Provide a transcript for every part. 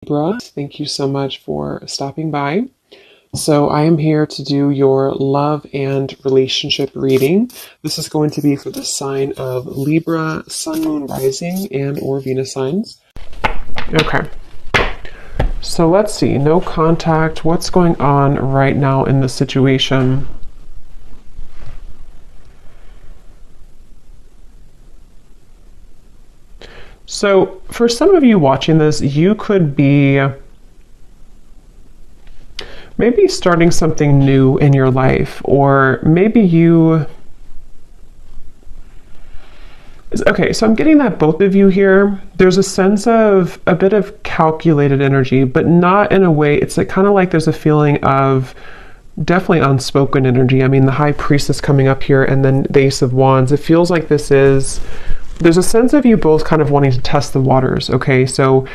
Libra, thank you so much for stopping by. So I am here to do your love and relationship reading. This is going to be for the sign of Libra, Sun, Moon, Rising, and or Venus signs. Okay. So let's see. No contact. What's going on right now in the situation? So for some of you watching this, you could be maybe starting something new in your life, or maybe you... Okay, so I'm getting that both of you here, there's a sense of a bit of calculated energy, but not in a way, it's like kind of like there's a feeling of definitely unspoken energy. I mean, the High Priestess coming up here and then the Ace of Wands, it feels like there's a sense of you both kind of wanting to test the waters, okay? So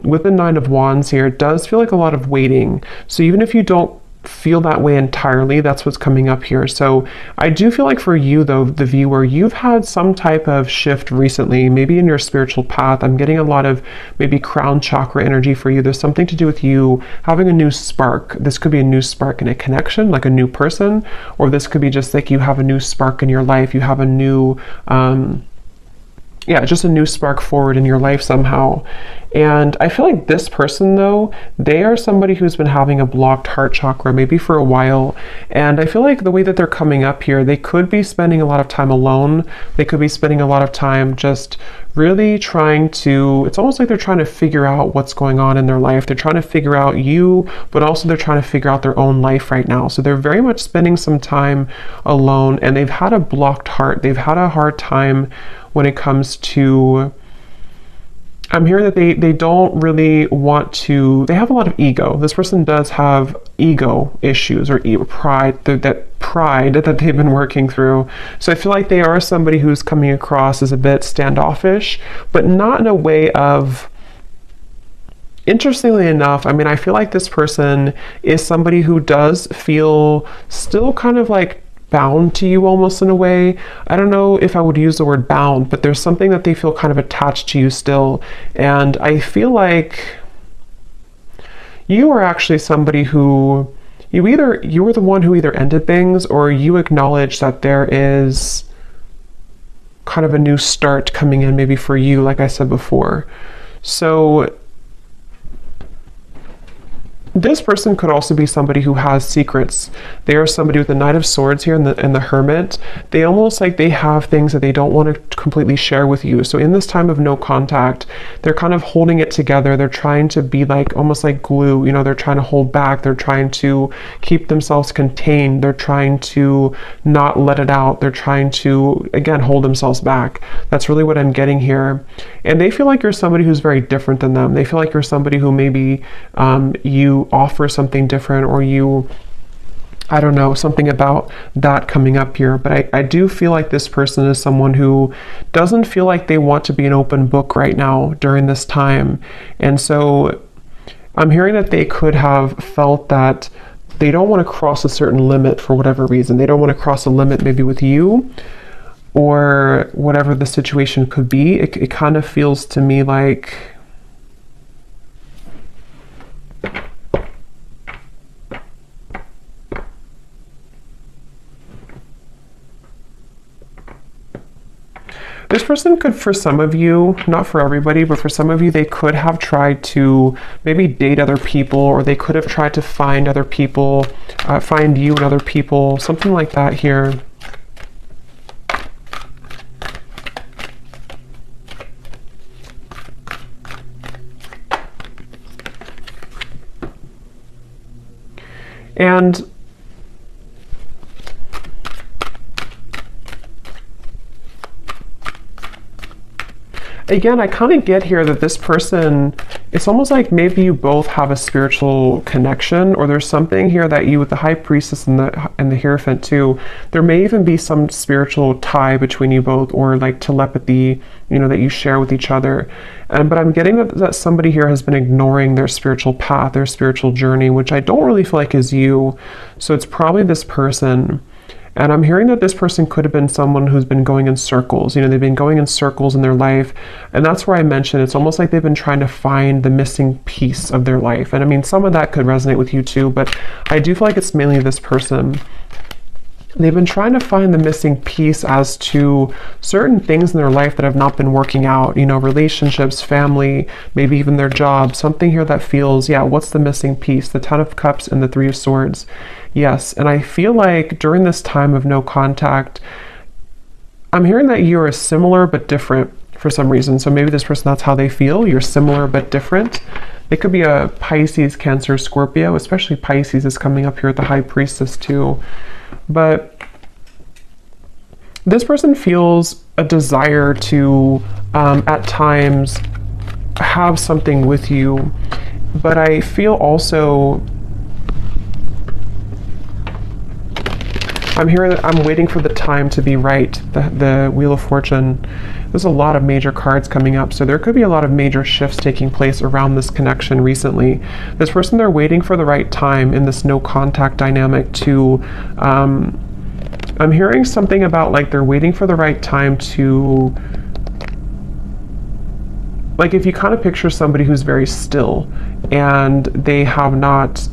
with the Nine of Wands here, it does feel like a lot of waiting. So even if you don't feel that way entirely, that's what's coming up here. So I do feel like for you, though, the viewer, you've had some type of shift recently, maybe in your spiritual path. I'm getting a lot of maybe crown chakra energy for you. There's something to do with you having a new spark. This could be a new spark in a connection, like a new person, or this could be just like you have a new spark in your life. You have a new... just a new spark forward in your life somehow. And I feel like this person, though, they are somebody who's been having a blocked heart chakra maybe for a while. And I feel like the way that they're coming up here, they could be spending a lot of time alone. They could be spending a lot of time just really trying to, it's almost like they're trying to figure out what's going on in their life. They're trying to figure out you, but also they're trying to figure out their own life right now. So they're very much spending some time alone, and they've had a blocked heart. They've had a hard time when it comes to, I'm hearing that they don't really want to, they have a lot of ego. This person does have ego issues or pride, that pride that they've been working through. So I feel like they are somebody who's coming across as a bit standoffish, but not in a way of, interestingly enough, I mean, I feel like this person is somebody who does feel still kind of like bound to you almost in a way. I don't know if I would use the word bound, but there's something that they feel kind of attached to you still. And I feel like you are actually somebody who you were the one who either ended things, or you acknowledge that there is kind of a new start coming in maybe for you, like I said before. So this person could also be somebody who has secrets. They are somebody with the Knight of Swords here and the Hermit. They almost like they have things that they don't want to completely share with you. So in this time of no contact, they're kind of holding it together. They're trying to be like almost like glue. You know, they're trying to hold back. They're trying to keep themselves contained. They're trying to not let it out. They're trying to, again, hold themselves back. That's really what I'm getting here. And they feel like you're somebody who's very different than them. They feel like you're somebody who maybe you offer something different, or you, I don't know, something about that coming up here. But I do feel like this person is someone who doesn't feel like they want to be an open book right now during this time. And so I'm hearing that they could have felt that they don't want to cross a certain limit for whatever reason. They don't want to cross a limit maybe with you, or whatever the situation could be. It kind of feels to me like this person could, for some of you, not for everybody, but for some of you, they could have tried to maybe date other people, or they could have tried to find other people, find you and other people, something like that here. And again, I kind of get here that this person, it's almost like maybe you both have a spiritual connection, or there's something here that you, with the High Priestess and the Hierophant too, there may even be some spiritual tie between you both, or like telepathy, you know, that you share with each other. But I'm getting that somebody here has been ignoring their spiritual path, their spiritual journey, which I don't really feel like is you. So it's probably this person. And I'm hearing that this person could have been someone who's been going in circles. You know, they've been going in circles in their life. And that's where I mentioned it's almost like they've been trying to find the missing piece of their life. And I mean, some of that could resonate with you too, but I do feel like it's mainly this person. They've been trying to find the missing piece as to certain things in their life that have not been working out, you know, relationships, family, maybe even their job, something here that feels, yeah, what's the missing piece? The Ten of Cups and the Three of Swords. Yes, and I feel like during this time of no contact, I'm hearing that you are similar but different for some reason. So maybe this person, that's how they feel. You're similar but different. It could be a Pisces, Cancer, Scorpio, especially Pisces is coming up here at the High Priestess too. But this person feels a desire to, at times, have something with you. But I feel also, I'm hearing that I'm waiting for the time to be right. The Wheel of Fortune. There's a lot of major cards coming up, so there could be a lot of major shifts taking place around this connection recently. This person, they're waiting for the right time in this no contact dynamic to, I'm hearing something about like they're waiting for the right time to, like if you kind of picture somebody who's very still and they have not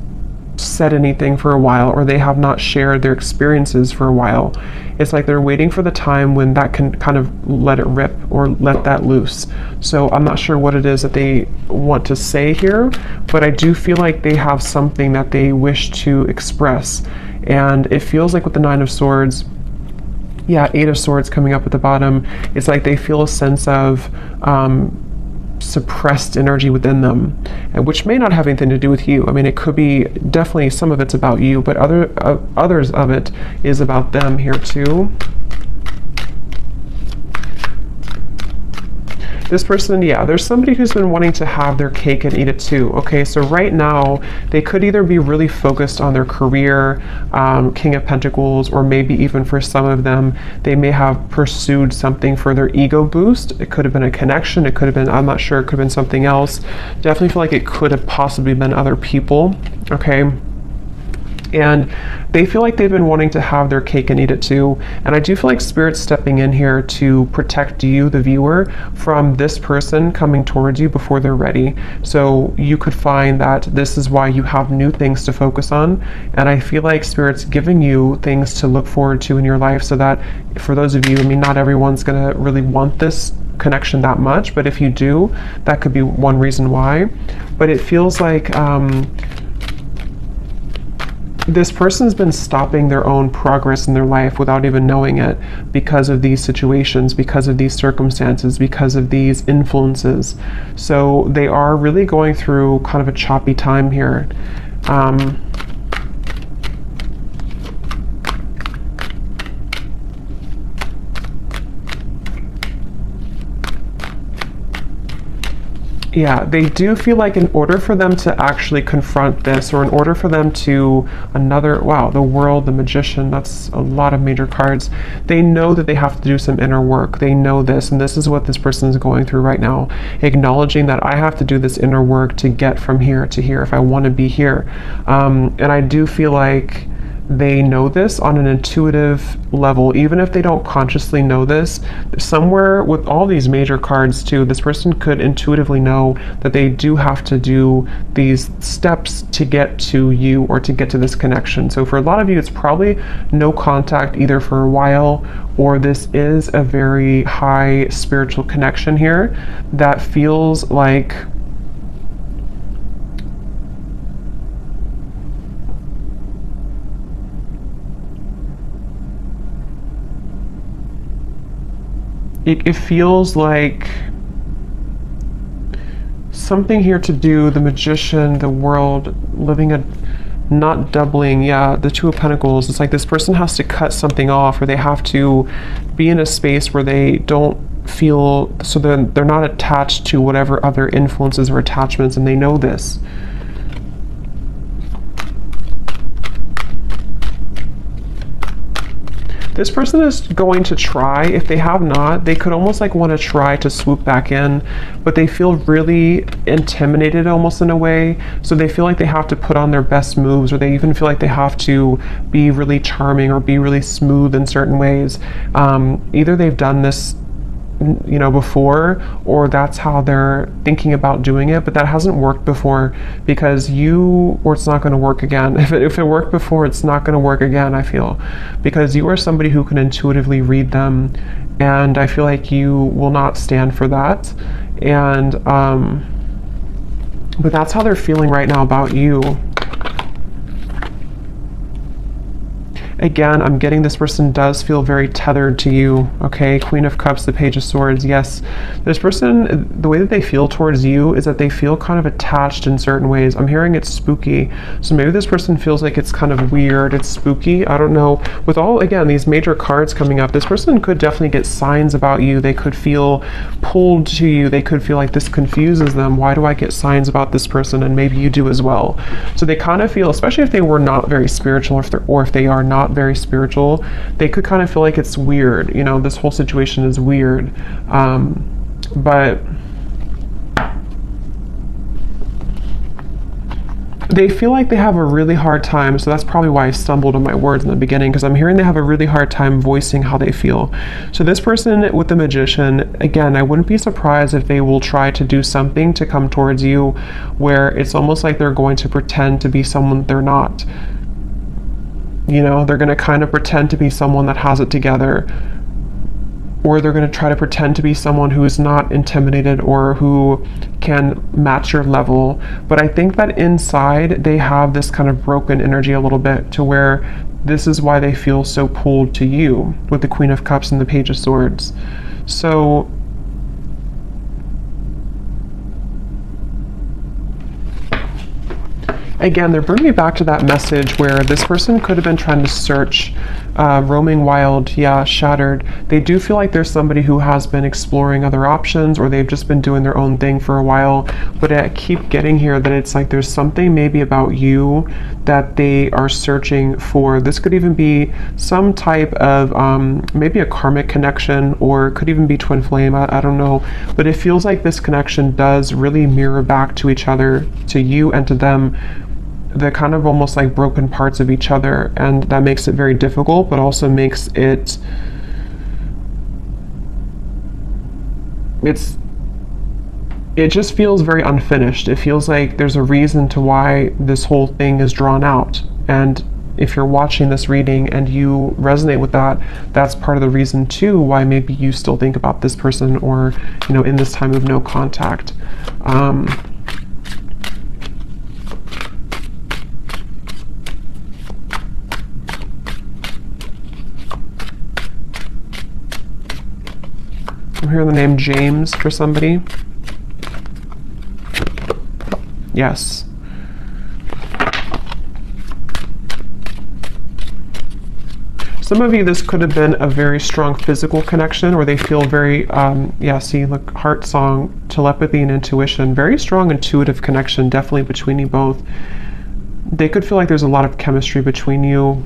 said anything for a while, or they have not shared their experiences for a while. It's like they're waiting for the time when that can kind of let it rip or let that loose. So I'm not sure what it is that they want to say here, but I do feel like they have something that they wish to express. And it feels like with the Nine of Swords, yeah, Eight of Swords coming up at the bottom, it's like they feel a sense of suppressed energy within them, and which may not have anything to do with you. I mean, it could be, definitely some of it's about you, but others of it is about them here too. This person, yeah, there's somebody who's been wanting to have their cake and eat it too. Okay, so right now they could either be really focused on their career, King of Pentacles, or maybe even for some of them, they may have pursued something for their ego boost. It could have been a connection. It could have been, I'm not sure, it could have been something else. Definitely feel like it could have possibly been other people. Okay. And they feel like they've been wanting to have their cake and eat it too. And I do feel like Spirit's stepping in here to protect you, the viewer, from this person coming towards you before they're ready. So you could find that this is why you have new things to focus on. And I feel like Spirit's giving you things to look forward to in your life, so that for those of you, I mean, not everyone's gonna really want this connection that much, but if you do, that could be one reason why. But it feels like this person's been stopping their own progress in their life without even knowing it, because of these situations, because of these circumstances, because of these influences. So they are really going through kind of a choppy time here. Yeah, they do feel like in order for them to actually confront this, or in order for them to wow, the World, the Magician, that's a lot of major cards. They know that they have to do some inner work. They know this, and this is what this person is going through right now, acknowledging that I have to do this inner work to get from here to here if I want to be here. And I do feel like they know this on an intuitive level, even if they don't consciously know this. Somewhere with all these major cards too, this person could intuitively know that they do have to do these steps to get to you, or to get to this connection. So for a lot of you, it's probably no contact either for a while, or this is a very high spiritual connection here that feels like it feels like something here to do, the Magician, the World, living a, not doubling, yeah, the Two of Pentacles. It's like this person has to cut something off, or they have to be in a space where they don't feel, so they're not attached to whatever other influences or attachments, and they know this. This person is going to try. If they have not, they could almost like want to try to swoop back in, but they feel really intimidated almost in a way. So they feel like they have to put on their best moves, or they even feel like they have to be really charming or be really smooth in certain ways. Either they've done this before, or that's how they're thinking about doing it, but that hasn't worked before because it's not going to work again. If it worked before, it's not going to work again, I feel, because you are somebody who can intuitively read them, and I feel like you will not stand for that. And but that's how they're feeling right now about you. Again, I'm getting this person does feel very tethered to you, okay? Queen of Cups, the Page of Swords, yes. This person, the way that they feel towards you is that they feel kind of attached in certain ways. I'm hearing it's spooky. So maybe this person feels like it's kind of weird, it's spooky, I don't know. With all, again, these major cards coming up, this person could definitely get signs about you. They could feel pulled to you. They could feel like this confuses them. Why do I get signs about this person? And maybe you do as well. So they kind of feel, especially if they were not very spiritual, or if they are not very spiritual, they could kind of feel like it's weird, this whole situation is weird, but they feel like they have a really hard time. So that's probably why I stumbled on my words in the beginning, because I'm hearing they have a really hard time voicing how they feel. So this person with the Magician, again, I wouldn't be surprised if they will try to do something to come towards you where it's almost like they're going to pretend to be someone they're not. They're going to kind of pretend to be someone that has it together, or they're going to try to pretend to be someone who is not intimidated or who can match your level. But I think that inside they have this kind of broken energy a little bit, to where this is why they feel so pulled to you with the Queen of Cups and the Page of Swords. So again, they're bringing me back to that message where this person could have been trying to search, roaming wild, yeah, shattered. They do feel like there's somebody who has been exploring other options, or they've just been doing their own thing for a while. But I keep getting here that it's like there's something maybe about you that they are searching for. This could even be some type of maybe a karmic connection, or it could even be twin flame, I don't know. But it feels like this connection does really mirror back to each other, to you and to them, the kind of almost like broken parts of each other, and that makes it very difficult, but also makes it just feels very unfinished. It feels like there's a reason to why this whole thing is drawn out, and if you're watching this reading and you resonate with that, that's part of the reason too why maybe you still think about this person, or in this time of no contact. I'm hearing the name James for somebody. Yes. Some of you, this could have been a very strong physical connection, or they feel very, see, look, heart song, telepathy and intuition, very strong intuitive connection, definitely between you both. They could feel like there's a lot of chemistry between you.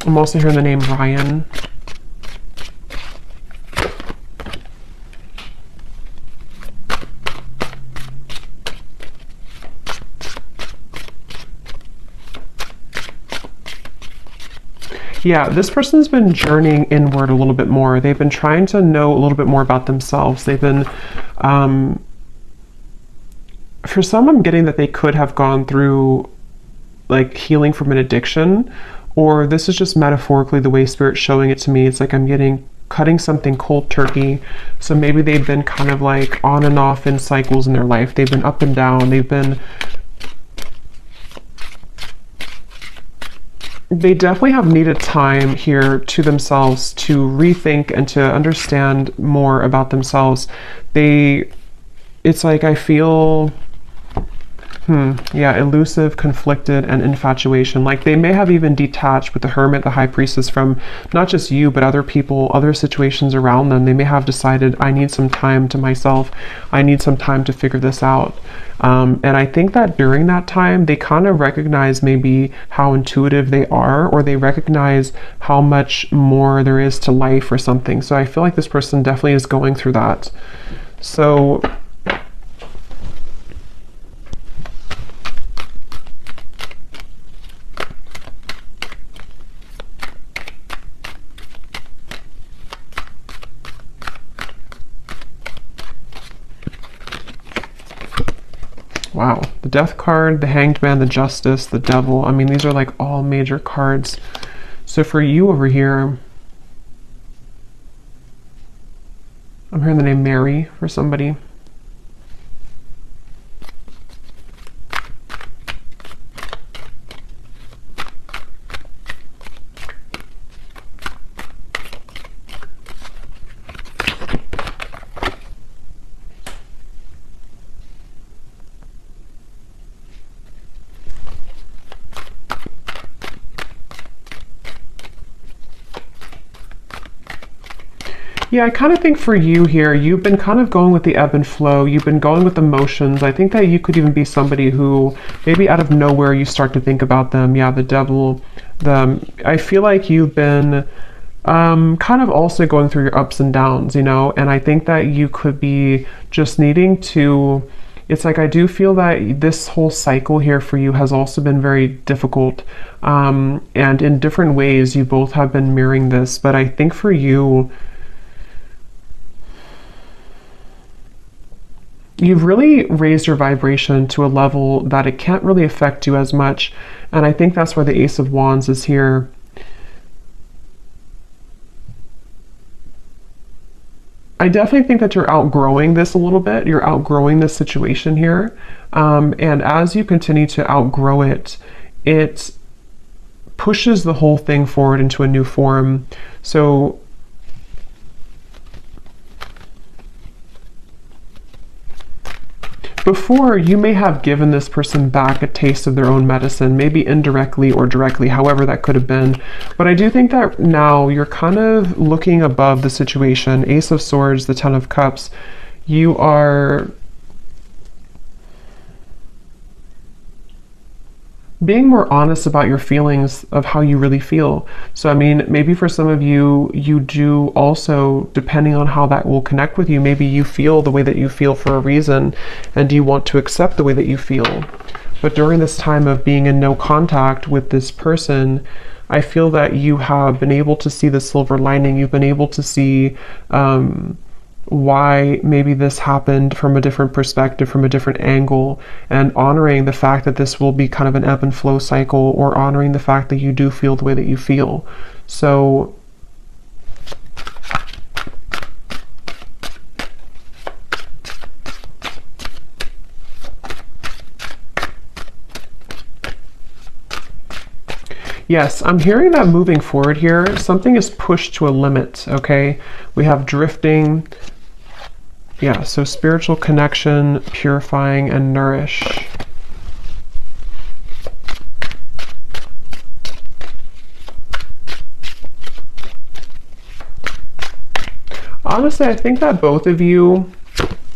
I'm also hearing the name Ryan. Yeah, this person's been journeying inward a little bit more. They've been trying to know a little bit more about themselves. They've been, for some, I'm getting that they could have gone through like healing from an addiction, or this is just metaphorically the way Spirit's showing it to me. It's like I'm getting cutting something cold turkey. So maybe they've been kind of like on and off in cycles in their life. They've been up and down. They definitely have needed time here to themselves to rethink and to understand more about themselves. It's like I feel Yeah, elusive, conflicted, and infatuation. Like they may have even detached with the Hermit, the High Priestess, from not just you, but other people, other situations around them. They may have decided, I need some time to myself. I need some time to figure this out. And I think that during that time, they kind of recognize maybe how intuitive they are, or they recognize how much more there is to life or something. So I feel like this person definitely is going through that. So wow, the Death card, the Hanged Man, the Justice, the Devil. I mean, these are like all major cards. So for you over here, I'm hearing the name Mary for somebody. Yeah, I kind of think for you here, you've been kind of going with the ebb and flow. You've been going with emotions. I think that you could even be somebody who maybe out of nowhere you start to think about them. Yeah, the Devil. I feel like you've been kind of also going through your ups and downs, you know, and I think that you could be just needing to, it's like I do feel that this whole cycle here for you has also been very difficult, and in different ways you both have been mirroring this, but I think for you, you've really raised your vibration to a level that it can't really affect you as much. And I think that's why the Ace of Wands is here. I definitely think that you're outgrowing this a little bit. You're outgrowing this situation here. And as you continue to outgrow it, it pushes the whole thing forward into a new form. So before, you may have given this person back a taste of their own medicine, maybe indirectly or directly, however that could have been. But I do think that now you're kind of looking above the situation. Ace of Swords, the Ten of Cups, you are being more honest about your feelings of how you really feel. So, I mean, maybe for some of you, you do also, depending on how that will connect with you, maybe you feel the way that you feel for a reason, and you want to accept the way that you feel. But during this time of being in no contact with this person, I feel that you have been able to see the silver lining. You've been able to see why maybe this happened from a different perspective, from a different angle, and honoring the fact that this will be kind of an ebb and flow cycle, or honoring the fact that you do feel the way that you feel. So yes, I'm hearing that moving forward here, something is pushed to a limit, okay? We have drifting. Yeah, so spiritual connection, purifying, and nourish. Honestly, I think that both of you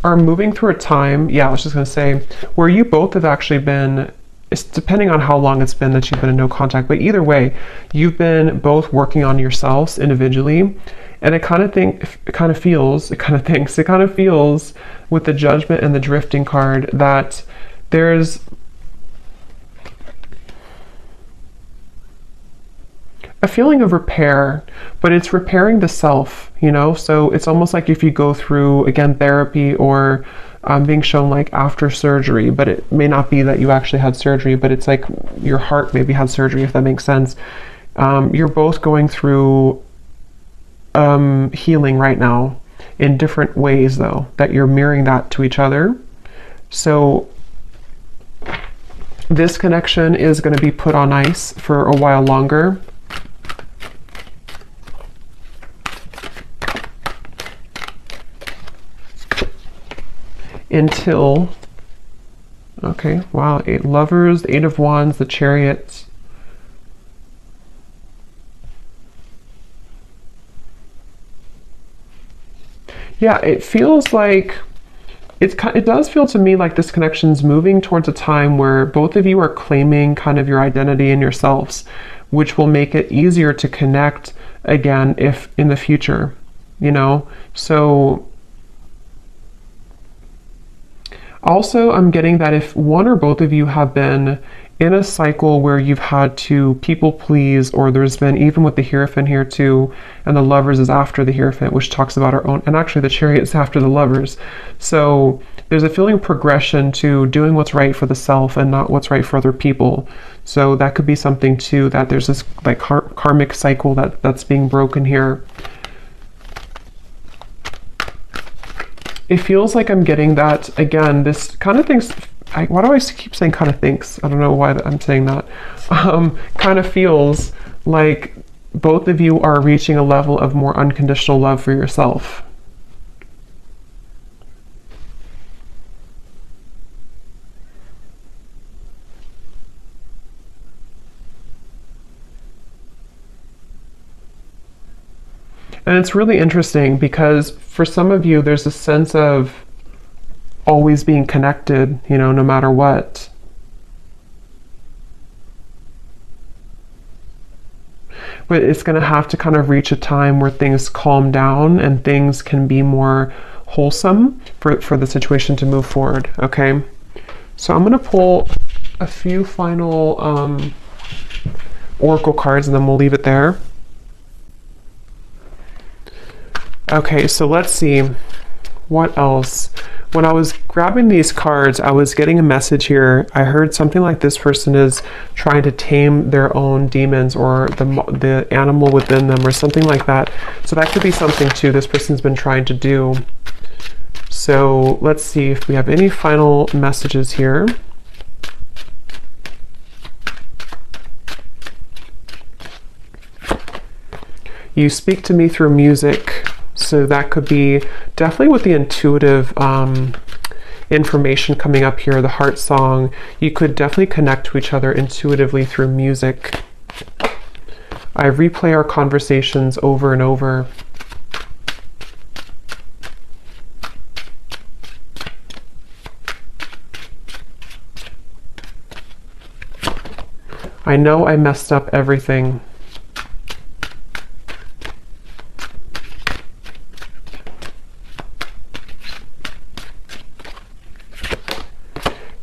are moving through a time, yeah, I was just going to say, where you both have actually been, it's depending on how long it's been that you've been in no contact, but either way, you've been both working on yourselves individually. And it kind of feels with the Judgment and the Drifting card that there's a feeling of repair, but it's repairing the self, you know? So it's almost like if you go through, again, therapy, or being shown like after surgery, but it may not be that you actually had surgery, but it's like your heart maybe had surgery, if that makes sense. You're both going through healing right now in different ways, though, that you're mirroring that to each other. So this connection is going to be put on ice for a while longer. Until Okay, wow, 8 lovers, the 8 of wands, the chariot. Yeah, it feels like it does feel to me like this connection's moving towards a time where both of you are claiming kind of your identity and yourselves, which will make it easier to connect again if in the future, you know? So also I'm getting that if one or both of you have been in a cycle where you've had to people please, or there's been, even with the Hierophant here too, and the lovers is after the Hierophant, which talks about our own, and actually the chariot is after the lovers. So there's a feeling of progression to doing what's right for the self and not what's right for other people. So that could be something too, that there's this like karmic cycle that's being broken here. It feels like I'm getting that, again, this kind of things, why do I keep saying kind of thinks? I don't know why I'm saying that. Kind of feels like both of you are reaching a level of more unconditional love for yourself. And it's really interesting because for some of you, there's a sense of always being connected, you know, no matter what. But it's going to have to kind of reach a time where things calm down and things can be more wholesome for the situation to move forward, okay? So I'm going to pull a few final oracle cards and then we'll leave it there. Okay, so let's see. What else? When I was grabbing these cards, I was getting a message here. I heard something like this person is trying to tame their own demons or the animal within them or something like that. So that could be something too this person's been trying to do. So let's see if we have any final messages here. You speak to me through music. So that could be definitely with the intuitive information coming up here, the heart song. You could definitely connect to each other intuitively through music. I replay our conversations over and over. I know I messed up everything.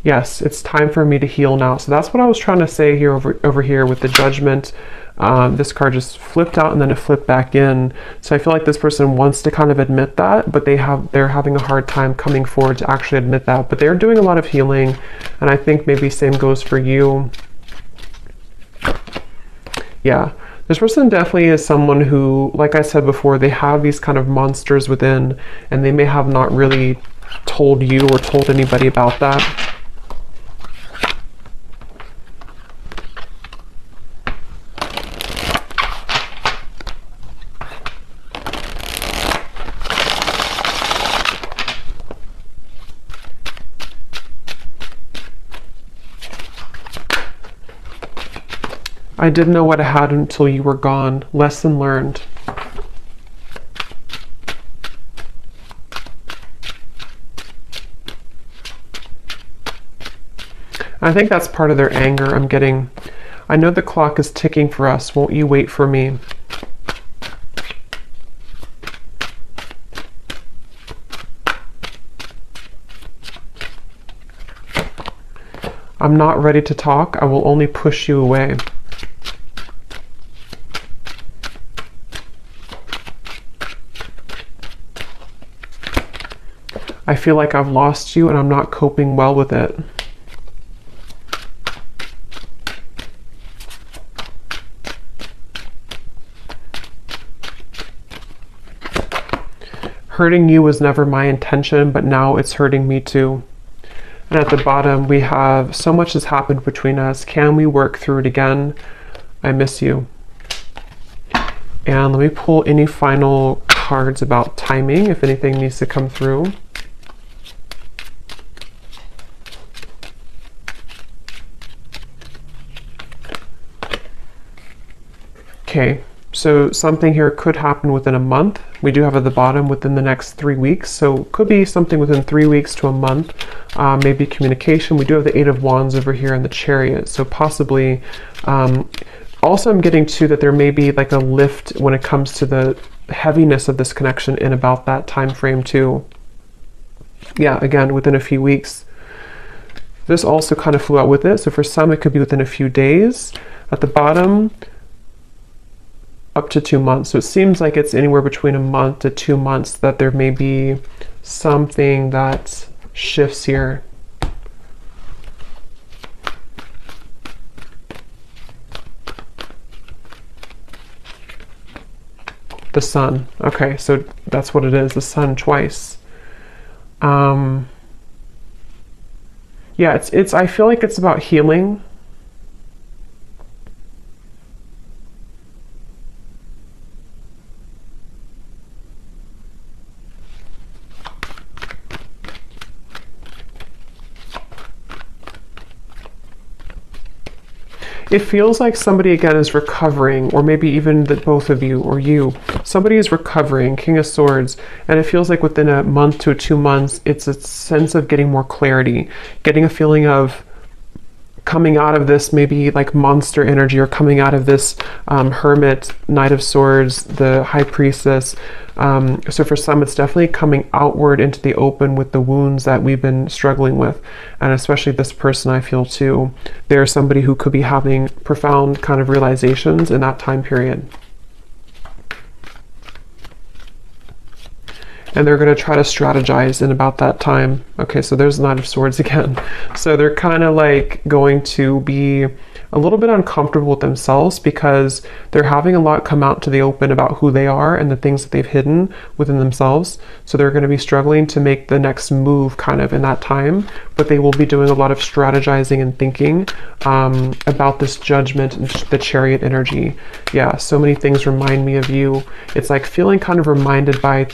Yes, it's time for me to heal now. So that's what I was trying to say here over here with the Judgment. This card just flipped out and then it flipped back in. So I feel like this person wants to kind of admit that, but they're having a hard time coming forward to actually admit that. But they're doing a lot of healing, and I think maybe same goes for you. Yeah, this person definitely is someone who, like I said before, they have these kind of monsters within, and they may have not really told you or told anybody about that. I didn't know what I had until you were gone. Lesson learned. I think that's part of their anger. I'm getting, I know the clock is ticking for us. Won't you wait for me? I'm not ready to talk. I will only push you away. I feel like I've lost you and I'm not coping well with it. Hurting you was never my intention, but now it's hurting me too. And at the bottom, we have so much has happened between us. Can we work through it again? I miss you. And let me pull any final cards about timing, if anything needs to come through. Okay, so something here could happen within a month. We do have at the bottom within the next 3 weeks. So could be something within 3 weeks to a month, maybe communication. We do have the Eight of Wands over here in the Chariot. So possibly, also I'm getting too that there may be like a lift when it comes to the heaviness of this connection in about that time frame too. Yeah, again, within a few weeks. This also kind of flew out with it. So for some, it could be within a few days. At the bottom, up to 2 months. So it seems like it's anywhere between a month to 2 months that there may be something that shifts here. The Sun. Okay, so that's what it is, the Sun twice. Yeah, it's I feel like it's about healing. It feels like somebody again is recovering, or maybe even that both of you or you, somebody is recovering, King of Swords, and it feels like within a month to 2 months, it's a sense of getting more clarity, getting a feeling of coming out of this maybe like monster energy, or coming out of this Hermit, Knight of Swords, the High Priestess. So for some, it's definitely coming outward into the open with the wounds that we've been struggling with. And especially this person, I feel too, they're somebody who could be having profound kind of realizations in that time period. And they're going to try to strategize in about that time. Okay, so there's the Knight of Swords again. So they're kind of like going to be a little bit uncomfortable with themselves because they're having a lot come out to the open about who they are and the things that they've hidden within themselves. So they're going to be struggling to make the next move kind of in that time, but they will be doing a lot of strategizing and thinking about this Judgment and the Chariot energy. Yeah, so many things remind me of you. It's like feeling kind of reminded by